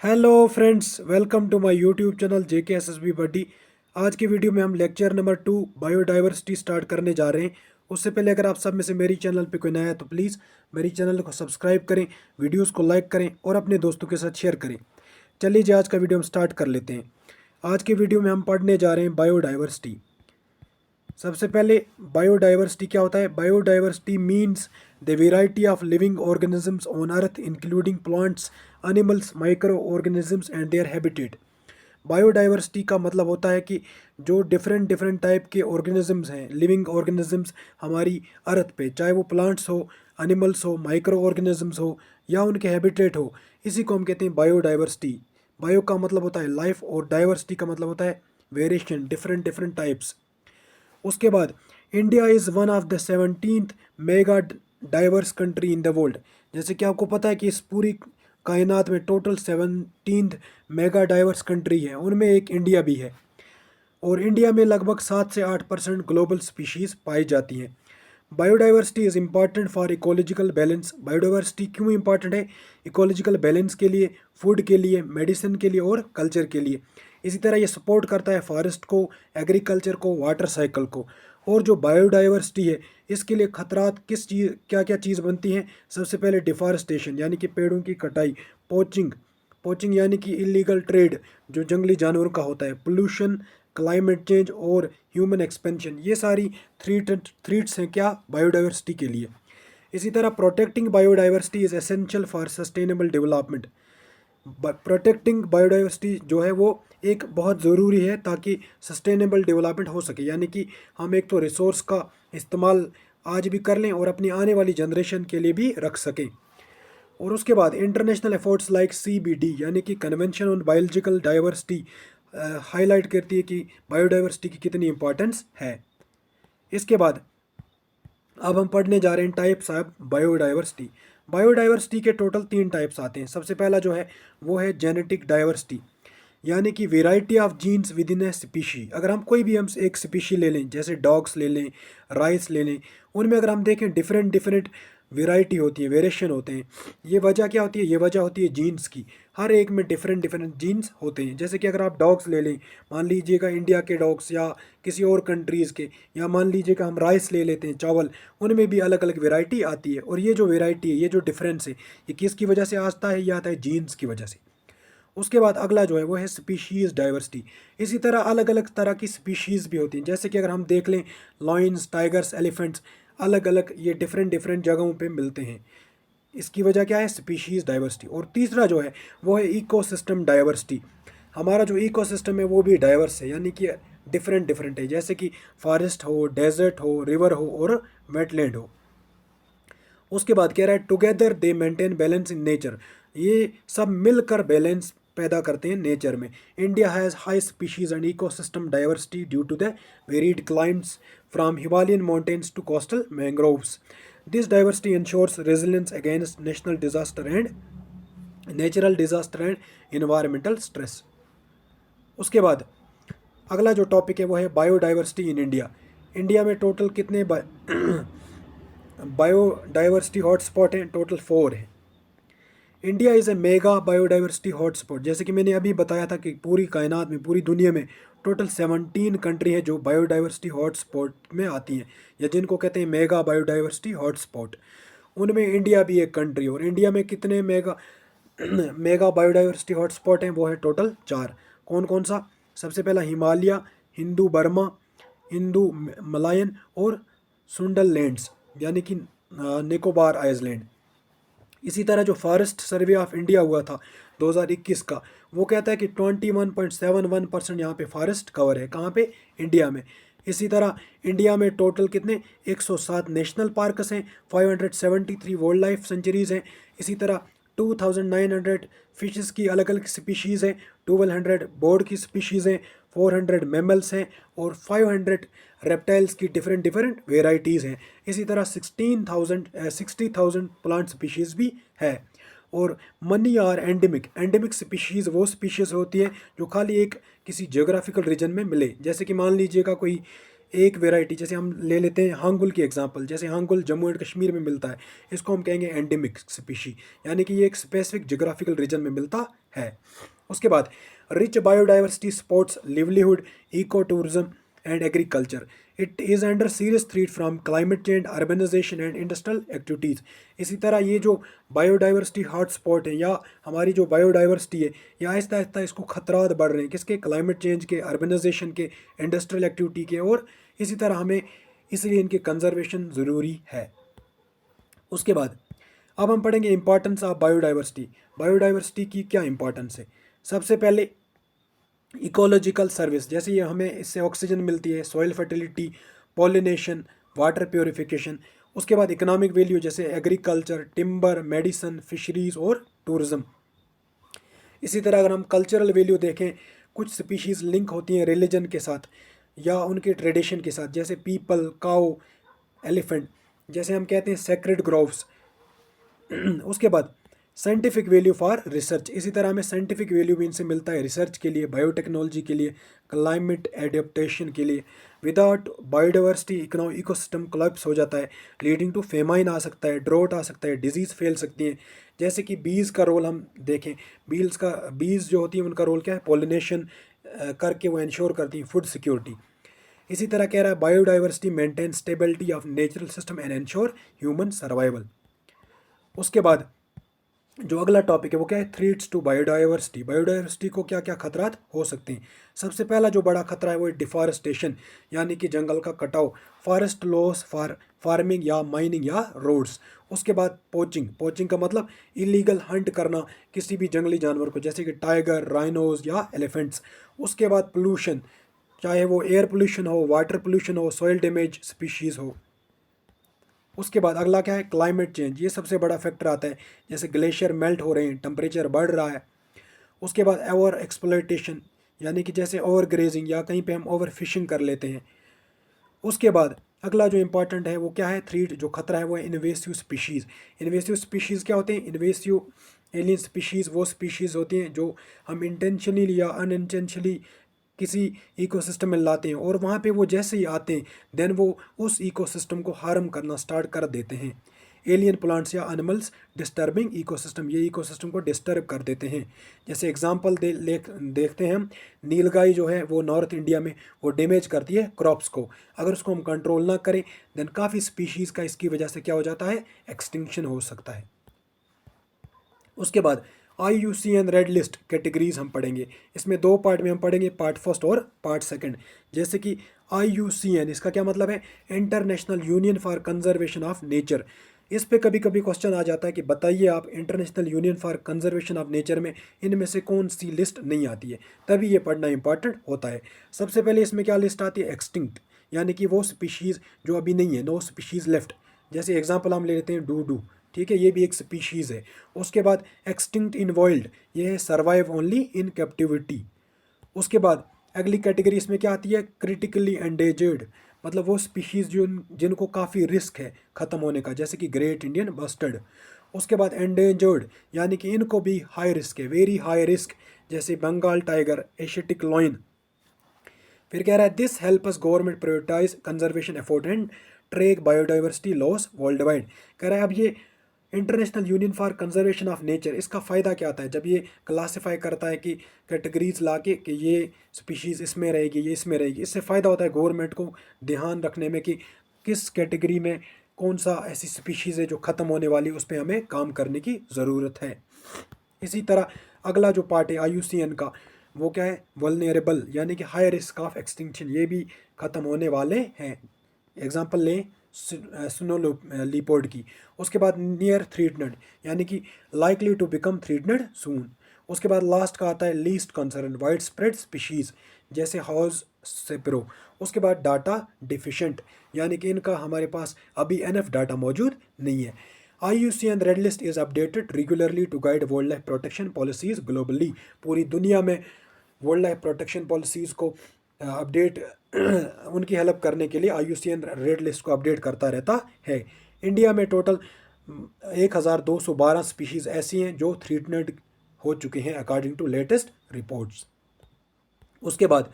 Hello friends, welcome to my YouTube channel JKSSB buddy. आज की video में हम लेक्चर नंबर 2 बायोडाइवर्सिटी स्टार्ट करने जा रहे हैं। उससे पहले अगर आप सब में से मेरी चैनल पे कोई नया है तो प्लीज़ मेरी चैनल को सब्सक्राइब करें, वीडियोस को लाइक करें और अपने दोस्तों के साथ शेयर करें। चलिए जी, आज का वीडियो हम स्टार्ट कर लेते हैं। आज की वीडियो में हम पढ़ने जा रहे हैं बायोडाइवर्सिटी। सबसे पहले बायोडाइवर्सिटी क्या होता है। Biodiversity means the variety of living organisms on earth including plants, animals, micro organisms and their habitat. Biodiversity का मतलब होता है कि जो डिफरेंट डिफरेंट टाइप के ऑर्गेनिजम्स हैं, लिविंग ऑर्गेनिजम्स हमारी अर्थ पे, चाहे वो प्लांट्स हो, एनिमल्स हो, माइक्रो ऑर्गेनिजम्स हो या उनके हैबिटेट हो, इसी को हम कहते हैं बायोडाइवर्सिटी। बायो का मतलब होता है लाइफ और डाइवर्सिटी का मतलब होता है वेरिएशन, डिफरेंट डिफरेंट टाइप्स। उसके बाद India is one of the 17th mega diverse country in the world. जैसे कि आपको पता है कि इस पूरी कायनात में total 17th mega diverse country है, उनमें एक इंडिया भी है। और इंडिया में लगभग 7 से 8% ग्लोबल स्पीशीज़ पाई जाती हैं। Biodiversity is important for ecological balance. Biodiversity क्यों इम्पॉर्टेंट है? इकोलॉजिकल बैलेंस के लिए, फूड के लिए, मेडिसिन के लिए और कल्चर के लिए। इसी तरह ये सपोर्ट करता है फॉरेस्ट को, एग्रीकल्चर को, वाटर साइकिल को। और जो बायोडाइवर्सिटी है, इसके लिए खतरात किस चीज़, क्या क्या चीज़ बनती हैं? सबसे पहले डिफॉरेस्टेशन यानी कि पेड़ों की कटाई, पोचिंग, पोचिंग यानी कि इलीगल ट्रेड जो जंगली जानवरों का होता है, पोल्यूशन, क्लाइमेट चेंज और ह्यूमन एक्सपेंशन, ये सारी थ्रीट्स हैं क्या? बायोडाइवर्सिटी के लिए। इसी तरह protecting biodiversity is essential for sustainable development. Protecting biodiversity जो है वो एक बहुत ज़रूरी है ताकि सस्टेनेबल डेवलपमेंट हो सके। यानी कि हम एक तो रिसोर्स का इस्तेमाल आज भी कर लें और अपनी आने वाली जनरेशन के लिए भी रख सकें। और उसके बाद इंटरनेशनल एफर्ट्स लाइक CBD यानी कि convention on biological diversity highlight करती है कि बायोडाइवर्सिटी की कितनी इंपॉर्टेंस है। इसके बाद अब हम पढ़ने जा रहे हैं टाइप्स ऑफ बायोडाइवर्सिटी। बायोडाइवर्सिटी के टोटल 3 टाइप्स आते हैं। सबसे पहला जो है वो है जेनेटिक डाइवर्सिटी, यानी कि variety of genes within a species. अगर हम कोई भी हम एक स्पीशी ले लें, जैसे डॉग्स ले लें, राइस ले लें, उनमें अगर हम देखें डिफरेंट डिफरेंट वेराइटी होती है, वेरिएशन होते हैं। ये वजह क्या होती है? ये वजह होती है जीन्स की। हर एक में डिफरेंट डिफरेंट जीन्स होते हैं। जैसे कि अगर आप डॉग्स ले लें, मान लीजिएगा इंडिया के डॉग्स या किसी और कंट्रीज़ के, या मान लीजिएगा हम राइस ले लेते हैं, चावल, उनमें भी अलग अलग वेराइटी आती है। और ये जो वेराइटी है, ये जो डिफरेंस है, ये किसकी वजह से आता है? ये आता है जीन्स की वजह से। उसके बाद अगला जो है वो है स्पीशीज़ डाइवर्सिटी। इसी तरह अलग अलग तरह की स्पीशीज़ भी होती हैं। जैसे कि अगर हम देख लें, लॉयंस, टाइगर्स, एलिफेंट्स, अलग अलग ये डिफरेंट डिफरेंट जगहों पे मिलते हैं। इसकी वजह क्या है? Species diversity. और तीसरा जो है वो है इकोसिस्टम डाइवर्सिटी। हमारा जो इकोसिस्टम है वो भी डाइवर्स है, यानी कि डिफरेंट डिफरेंट है। जैसे कि फॉरेस्ट हो, डेजर्ट हो, रिवर हो और वेटलैंड हो। उसके बाद कह रहा है together they maintain balance in nature. ये सब मिलकर बैलेंस पैदा करते हैं नेचर में। India has high species and ecosystem diversity due to the varied climates from Himalayan mountains to coastal mangroves. This diversity ensures resilience against national disaster and natural disaster and environmental stress. उसके बाद अगला जो topic है वो है biodiversity in India. India में total कितने biodiversity hotspot हैं? टोटल 4 हैं। India is a mega biodiversity hotspot. जैसे कि मैंने अभी बताया था कि पूरी कायनात में, पूरी दुनिया में टोटल 17 कंट्री है जो बायोडाइवर्सिटी हॉटस्पॉट में आती हैं, या जिनको कहते हैं मेगा बायोडाइवर्सिटी हॉटस्पॉट। उनमें इंडिया भी एक कंट्री। और इंडिया में कितने मेगा मेगा बायोडाइवर्सिटी हॉटस्पॉट हैं? वो है टोटल 4। कौन कौन सा? सबसे पहला हिमालय, हिंदू बर्मा, हिंदू मलायन और सुंडल लैंड्स यानी कि निकोबार आइलैंड। इसी तरह जो फॉरेस्ट सर्वे ऑफ इंडिया हुआ था 2021 का, वो कहता है कि 21.71% यहाँ पे फॉरेस्ट कवर है। कहाँ पे? इंडिया में। इसी तरह इंडिया में टोटल कितने 107 नेशनल पार्कस हैं, 573 वाइल्ड लाइफ सेंचुरीज़ हैं। इसी तरह 2900 फिशेस की अलग अलग स्पीशीज़ हैं, 1200 बर्ड की स्पीशीज़ हैं, 400 मैमल्स हैं और 500 रेप्टाइल्स की डिफरेंट डिफरेंट वेराइटीज़ हैं। इसी तरह 60,000 प्लांट स्पीशीज़ भी है। और many are endemic. Endemic species वो स्पीशीज़ होती है जो खाली एक किसी जियोग्राफिकल रीजन में मिले। जैसे कि मान लीजिएगा कोई एक वेराइटी, जैसे हम ले लेते हैं हांगुल की एग्जांपल, जैसे हांगुल जम्मू एंड कश्मीर में मिलता है, इसको हम कहेंगे एंडेमिक स्पीशी, यानी कि ये एक स्पेसिफिक जोग्राफिकल रीजन में मिलता है। उसके बाद rich biodiversity sports livelihood, eco tourism and agriculture. It is under serious threat from climate change, urbanisation and industrial activities. इसी तरह ये जो बायोडाइवर्सिटी हॉट स्पॉट है, या हमारी जो बायोडाइवर्सिटी है, या आहिस्ता आहिस्ता इसको खतरात बढ़ रहे हैं, किसके? क्लाइमेट चेंज के, अर्बनाइजेशन के, इंडस्ट्रियल एक्टिविटी के, और इसी तरह हमें इसलिए इनके कंजर्वेशन ज़रूरी है। उसके बाद अब हम पढ़ेंगे इंपॉर्टेंस ऑफ बायोडाइवर्सिटी। बायोडाइवर्सिटी की क्या इंपॉर्टेंस है? सबसे पहले इकोलॉजिकल सर्विस, जैसे ये हमें इससे ऑक्सीजन मिलती है, soil fertility, pollination, water purification. उसके बाद इकोनॉमिक वैल्यू, जैसे एग्रीकल्चर, टिम्बर, मेडिसन, फिशरीज और टूरिज्म। इसी तरह अगर हम कल्चरल वैल्यू देखें, कुछ स्पीशीज़ लिंक होती हैं रिलीजन के साथ या उनके ट्रेडिशन के साथ, जैसे पीपल, काऊ, एलिफेंट, जैसे हम कहते हैं सेक्रेड ग्रोव्स। उसके बाद साइंटिफिक वैल्यू फॉर रिसर्च, इसी तरह हमें साइंटिफिक वैल्यू भी इनसे मिलता है रिसर्च के लिए, बायोटेक्नोलॉजी के लिए, क्लाइमेट एडेप्टेशन के लिए। विदाउट बायोडाइवर्सिटी इकोसिस्टम कोलैप्स हो जाता है, लीडिंग टू फेमाइन आ सकता है, ड्रोट आ सकता है, डिजीज़ फैल सकती हैं। जैसे कि बीज का रोल हम देखें, बीज जो होती है उनका रोल क्या है? पोलिनेशन करके वो इंश्योर करती हैं फूड सिक्योरिटी। इसी तरह कह रहा है biodiversity maintain stability of natural system and ensure human survival. उसके बाद जो अगला टॉपिक है वो क्या है? Threats to biodiversity. बायोडाइवर्सिटी को क्या क्या खतरात हो सकते हैं? सबसे पहला जो बड़ा खतरा है वो है डिफॉरेस्टेशन, यानी कि जंगल का कटाव, फॉरेस्ट लॉस फॉर फार्मिंग या माइनिंग या रोड्स। उसके बाद पोचिंग, पोचिंग का मतलब इलीगल हंट करना किसी भी जंगली जानवर को, जैसे कि टाइगर, राइनोज या एलिफेंट्स। उसके बाद पोल्यूशन, चाहे वो एयर पोल्यूशन हो, वाटर पोल्यूशन हो, सॉइल डैमेज, स्पीशीज़ हो। उसके बाद अगला क्या है? क्लाइमेट चेंज, ये सबसे बड़ा फैक्टर आता है, जैसे ग्लेशियर मेल्ट हो रहे हैं, टेम्परेचर बढ़ रहा है। उसके बाद ओवर एक्सप्लॉयटेशन, यानी कि जैसे ओवर ग्रेजिंग या कहीं पे हम ओवर फिशिंग कर लेते हैं। उसके बाद अगला जो इंपॉर्टेंट है वो क्या है? थ्रीट जो खतरा है वो है इन्वेसिव स्पीशीज़। इन्वेसिव स्पीशीज़ क्या होते हैं? इन्वेसिव एलियन स्पीशीज़ वो स्पीशीज़ होती हैं जो हम इंटेंशनली या अनइंटेंशनली किसी इकोसिस्टम में लाते हैं, और वहाँ पे वो जैसे ही आते हैं देन वो उस इकोसिस्टम को हार्म करना स्टार्ट कर देते हैं। एलियन प्लांट्स या एनिमल्स डिस्टर्बिंग इकोसिस्टम, ये इकोसिस्टम को डिस्टर्ब कर देते हैं। जैसे एग्जांपल देखते हैं हम, नीलगाय जो है वो नॉर्थ इंडिया में वो डैमेज करती है क्रॉप्स को। अगर उसको हम कंट्रोल ना करें देन काफ़ी स्पीशीज़ का इसकी वजह से क्या हो जाता है? एक्सटिंक्शन हो सकता है। उसके बाद IUCN रेड लिस्ट कैटेगरीज हम पढ़ेंगे, इसमें दो पार्ट में हम पढ़ेंगे, पार्ट फर्स्ट और पार्ट सेकंड। जैसे कि IUCN, इसका क्या मतलब है? International union for conservation of nature. इस पे कभी कभी क्वेश्चन आ जाता है कि बताइए आप, international union for conservation of nature में इनमें से कौन सी लिस्ट नहीं आती है, तभी ये पढ़ना इंपॉर्टेंट होता है। सबसे पहले इसमें क्या लिस्ट आती है? एक्सटिंक्ट, यानी कि वो स्पीशीज़ जो अभी नहीं है, नो स्पीशीज़ लेफ्ट। जैसे एग्जांपल हम ले लेते हैं डूडू, ठीक है, ये भी एक स्पीशीज़ है। उसके बाद एक्सटिंक्ट इन वाइल्ड, ये है सर्वाइव ओनली इन कैप्टिविटी। उसके बाद अगली कैटेगरी इसमें क्या आती है? क्रिटिकली एंडेंजर्ड, मतलब वो स्पीशीज़ जिनको काफ़ी रिस्क है ख़त्म होने का, जैसे कि ग्रेट इंडियन बस्टर्ड। उसके बाद एंडेंजर्ड, यानी कि इनको भी हाई रिस्क है, वेरी हाई रिस्क, जैसे बंगाल टाइगर, एशियाटिक लॉयन। फिर कह रहा है this help us government prioritise conservation effort and track biodiversity loss worldwide. कह रहा है अब ये international union for conservation of nature, इसका फ़ायदा क्या आता है? जब ये क्लासिफाई करता है कि कैटेगरीज ला के कि ये स्पीशीज़ इसमें रहेगी, ये इसमें रहेगी, इससे फ़ायदा होता है गवर्नमेंट को ध्यान रखने में कि किस कैटेगरी में कौन सा ऐसी स्पीशीज़ है जो ख़त्म होने वाली, उस पर हमें काम करने की ज़रूरत है। इसी तरह अगला जो पार्ट है IUCN का वो क्या है? वल्नरेबल, यानी कि हाई रिस्क ऑफ एक्सटिंक्शन, ये भी ख़त्म होने वाले हैं। एग्जांपल लें स्नो लीपर्ड की। उसके बाद नियर थ्रेटनेड, यानी कि लाइकली टू बिकम थ्रेटनेड सून। उसके बाद लास्ट का आता है least concern, wide spread species, जैसे हाउस सेप्रो। उसके बाद डाटा डिफिशेंट, यानी कि इनका हमारे पास अभी एनफ डाटा मौजूद नहीं है। IUCN red list is updated regularly to guide wildlife protection policies globally. पूरी दुनिया में वाइल्ड लाइफ प्रोटेक्शन पॉलिसीज़ को अपडेट उनकी हेल्प करने के लिए IUCN रेड लिस्ट को अपडेट करता रहता है। इंडिया में टोटल 1212 स्पीशीज़ ऐसी हैं जो थ्रेटनेड हो चुके हैं अकॉर्डिंग टू लेटेस्ट रिपोर्ट्स। उसके बाद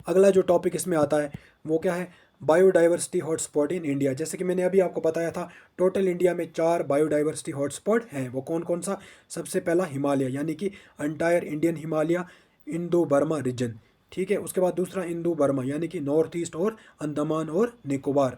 अगला जो टॉपिक इसमें आता है वो क्या है? Biodiversity hotspot in India. जैसे कि मैंने अभी आपको बताया था, टोटल इंडिया में 4 बायोडाइवर्सिटी हॉटस्पॉट हैं। वो कौन कौन सा? सबसे पहला हिमालय, यानी कि entire Indian Himalaya, Indo Burma region, ठीक है। उसके बाद दूसरा इंडो बर्मा, यानी कि नॉर्थ ईस्ट और अंडमान और निकोबार।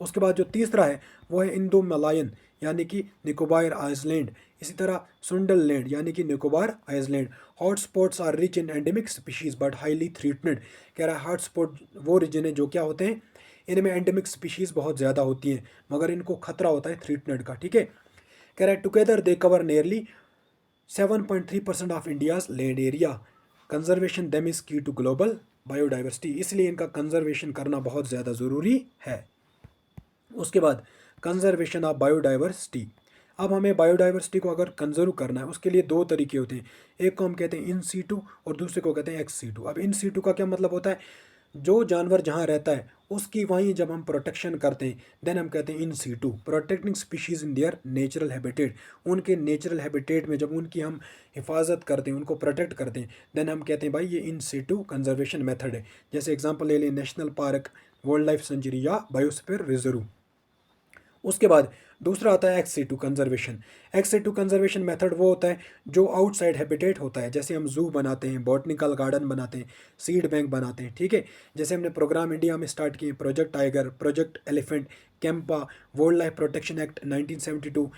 उसके बाद जो तीसरा है वो है इंडो मलायन, यानी कि निकोबार आइसलैंड। इसी तरह सुंडल लैंड, यानी कि Nicobar island. Hotspots are rich in endemic species but highly threatened. कह रहा है हॉटस्पॉट वो रीजन है जो क्या होते हैं, इनमें एंडेमिक स्पीशीज बहुत ज़्यादा होती हैं, मगर इनको खतरा होता है थ्रेटनेड का, ठीक है। कह रहा है together they cover nearly 7.3% of India's land area. Conservation them is की टू ग्लोबल बायोडाइवर्सिटी। इसलिए इनका कंजर्वेशन करना बहुत ज़्यादा ज़रूरी है। उसके बाद कंजर्वेशन ऑफ बायोडाइवर्सिटी। अब हमें बायोडाइवर्सिटी को अगर कंजर्व करना है, उसके लिए 2 तरीके होते हैं। एक को हम कहते हैं इन सीटू और दूसरे को कहते हैं एक्स सीटू। अब इन सीटू का क्या मतलब होता है? जो जानवर जहाँ रहता है उसकी वहीं जब हम प्रोटेक्शन करते हैं, देन हम कहते हैं in situ, protecting species in their natural habitat. उनके नेचुरल हैबिटेट में जब उनकी हम हिफाजत करते हैं, उनको प्रोटेक्ट करते हैं, देन हम कहते हैं भाई ये इन सीटू कंजर्वेशन मेथड है। जैसे एग्जांपल ले लें national park, wildlife sanctuary या बायोस्फीयर रिजर्व। उसके बाद दूसरा आता है ex situ conservation. Ex situ conservation method वो होता है जो आउटसाइड हैबिटेट होता है। जैसे हम जू बनाते हैं, बॉटनिकल गार्डन बनाते हैं, सीड बैंक बनाते हैं, ठीक है। जैसे हमने प्रोग्राम इंडिया में स्टार्ट किए, project tiger, project elephant, Campa, wild life protection act 1972।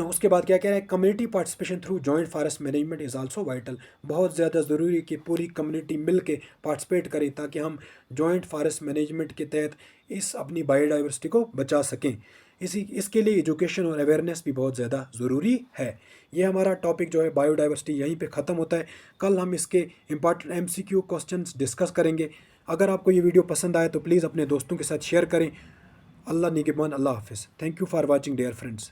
उसके बाद क्या कह रहा है, community participation through joint forest management is also vital. बहुत ज़्यादा ज़रूरी है कि पूरी कम्युनिटी मिल के पार्टिसिपेट करें ताकि हम जॉइंट फॉरेस्ट मैनेजमेंट के तहत इस अपनी बायोडाइवर्सिटी को बचा सकें। इसके लिए एजुकेशन और अवेयरनेस भी बहुत ज़्यादा ज़रूरी है। ये हमारा टॉपिक जो है बायोडाइवर्सिटी यहीं पे ख़त्म होता है। कल हम इसके इंपॉर्टेंट MCQ क्वेश्चंस डिस्कस करेंगे। अगर आपको ये वीडियो पसंद आए तो प्लीज़ अपने दोस्तों के साथ शेयर करें। अल्लाह निगहबान, अल्लाह हाफिज़। Thank you for watching dear friends.